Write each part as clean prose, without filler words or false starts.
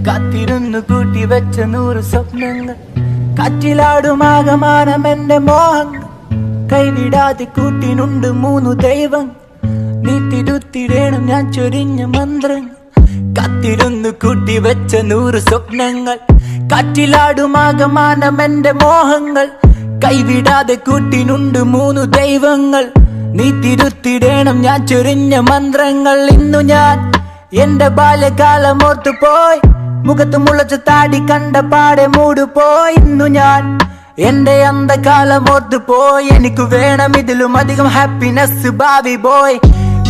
കാത്തിരുന്നു കൂട്ടി വെച്ച 100 സ്വപ്നങ്ങൾ കാറ്റിലാടുമാകമാനം എന്റെ മോഹങ്ങൾ കൈവിടാതെ കൂട്ടിനുണ്ട് 3 ദൈവം നീ തിരുത്തിടേണം ഞാൻ ചൊരിഞ്ഞ മന്ത്രങ്ങൾ കാത്തിരുന്നു കൂട്ടി വെച്ച 100 സ്വപ്നങ്ങൾ കാറ്റിലാടുമാകമാനം എന്റെ മോഹങ്ങൾ കൈവിടാതെ കൂട്ടിനുണ്ട് 3 ദൈവങ്ങൾ നീ തിരുത്തിടേണം ഞാൻ ചൊരിഞ്ഞ മന്ത്രങ്ങൾ ഇന്നു ഞാൻ എന്റെ ബാല്യകാലം ഓർത്തുപോയി മുഖത്ത് മുളച്ച താടി കണ്ട പാടെ മൂടുപോയി ഇന്നു ഞാൻ എന്റെ അന്ധകാലം ഓർത്തുപോയി എനിക്ക് വേണം ഇതിലും അധികം ഹാപ്പിനെസ് ഭാവി ബോയ്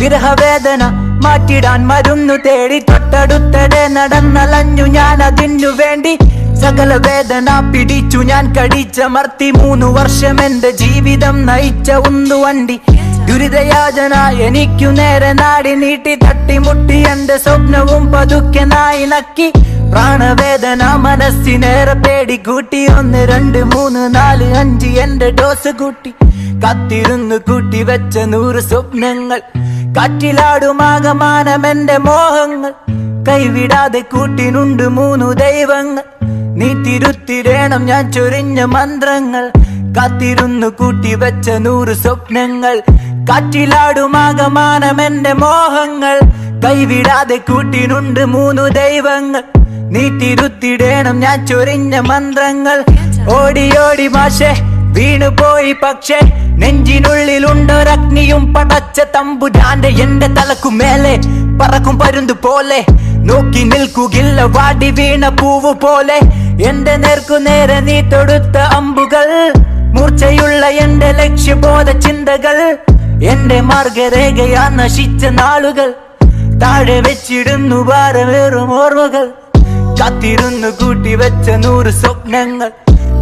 വിരഹവേദന മാറ്റിടാൻ മരുന്നു തേടി തൊട്ടടുത്തടെ നടന്നലഞ്ഞു ഞാൻ അതിനു വേണ്ടി സകല വേദന പിടിച്ചു ഞാൻ കടിച്ചമർത്തി 3 വർഷം എന്റെ ജീവിതം നയിച്ച ഉന്തുവണ്ടി ദുരിതയാചന എനിക്കു നേരെ നാടി നീട്ടി തട്ടിമുട്ടി എന്റെ സ്വപ്നവും പതുക്കെ നായി നക്കി പ്രാണവേദന മനസ്സിനേറെ പേടി കൂട്ടി 1 2 3 4 5 എന്റെ ഡോസ് കൂട്ടി കാത്തിരുന്നു കൂട്ടി വെച്ച 100 സ്വപ്നങ്ങൾ കാറ്റിലാടുമാകമാനം എന്റെ മോഹങ്ങൾ കൈവിടാതെ കൂട്ടിനുണ്ട് 3 ദൈവങ്ങൾ നീ തിരുത്തിടേണം ഞാൻ ചൊരിഞ്ഞ മന്ത്രങ്ങൾ കാത്തിരുന്നു കൂട്ടി വെച്ച 100 സ്വപ്നങ്ങൾ കാറ്റിലാടുമാകമാനം എന്റെ മോഹങ്ങൾ കൈവിടാതെ കൂട്ടിനുണ്ട് 3 ദൈവങ്ങൾ നീ തിരുത്തിടേണം ഞാൻ ചൊരിഞ്ഞ മന്ത്രങ്ങൾ ഓടി ഓടി മാഷെ വീണുപോയി പക്ഷേ നെഞ്ചിനുള്ളിലുണ്ടൊരഗ്നിയും പടച്ച തമ്പുരാന്റെ എന്റെ തലക്കുമേലെ പറക്കും പരുന്ത് പോലെ നോക്കി നിൽക്കുകില്ല വാടി വീണ പൂവ് പോലെ എന്റെ നേർക്കുനേരെ നീ തൊടുത്ത അമ്പുകൾ മൂർച്ചയുള്ള എന്റെ ലക്ഷ്യബോധ ചിന്തകൾ എന്റെ മാർഗരേഖയാ നശിച്ച നാളുകൾ താഴെ വെച്ചിടുന്നു ഭാരമേറും ഓർമ്മകൾ കാത്തിരുന്നു കൂട്ടി വെച്ച 100 സ്വപ്നങ്ങൾ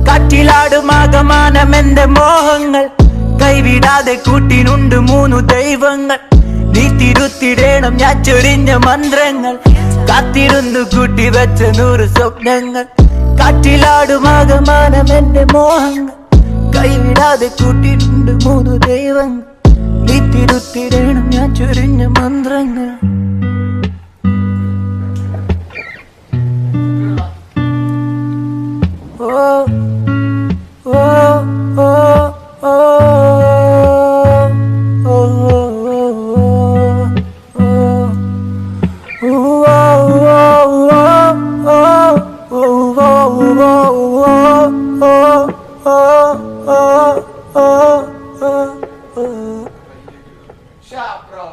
കാറ്റിലാടുമാകമാനം എന്റെ മോഹങ്ങൾ കൈവിടാതെ കൂട്ടിനുണ്ട് 3 ദൈവങ്ങൾ നീ തിരുത്തിടേണം ഞാൻ ചൊരിഞ്ഞ മന്ത്രങ്ങൾ കാത്തിരുന്നു കൂട്ടി വെച്ച 100 സ്വപ്നങ്ങൾ കാറ്റിലാടുമാകമാനം എന്റെ മോഹങ്ങൾ കൈവിടാതെ കൂട്ടിട്ടുണ്ട് 3 ദൈവങ്ങൾ നീ തിരുത്തിടേണം ഞാൻ ചൊരിഞ്ഞ മന്ത്രങ്ങൾ ഓ ഓ ഓ ഓ Shot, bro.